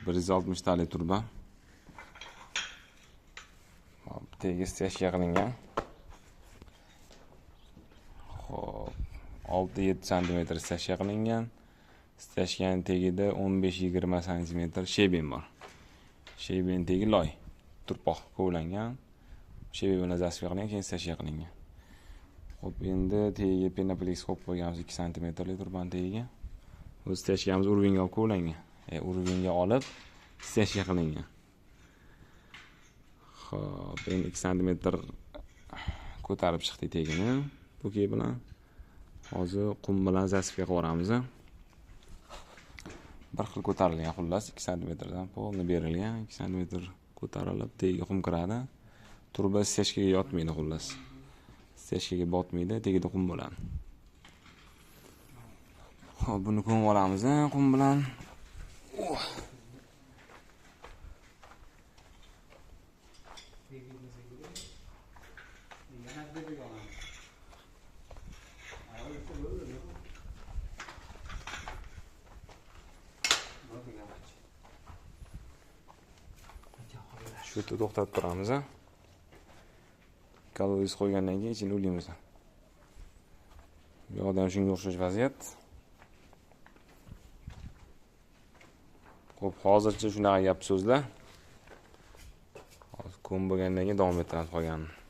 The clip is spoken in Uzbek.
160 tali turba. Hop, tegi steshga qilingan. Xo'p, 6-7 sm steshga qilingan. Steshgan tegida 15-20 sm sheben bor. Sheben tegi loy, turpoq kovlangan. Sheben bilan zasviya qilingan, keyin steshga qilingan. Xo'p, endi tegiga penaplex qo'yib qo'yganmiz 2 sm li turban tegiga. O'z steshgamiz urvinga olib kovlangan. Urvinga olib steshga qilingan. Xo'p, endi 2 sm ko'tarib chiqdik tegini. Buki bilan hozir qum bilan zasviya qilamiz. Bir xil ko'tarilgan xullas 2 sm dan polni berilgan. 2 sm ko'tarilib tegiga qum kiradi. Turba steshkaga yotmaydi xullas. Steshkaga botmaydi, tegida qum bo'ladi. Xo'p, buni ko'mib olamiz qum bilan. Shu yerda to'xtatib turamiz. Kaloriz qo'ygandan keyin ichini ulaymiz. Bu yoqda ham shunga o'xshash vaziyat. Xo'p, hozircha shunaqa gap so'zlar. Hozir ko'm bo'lgandan keyin davom ettiramiz qolganini.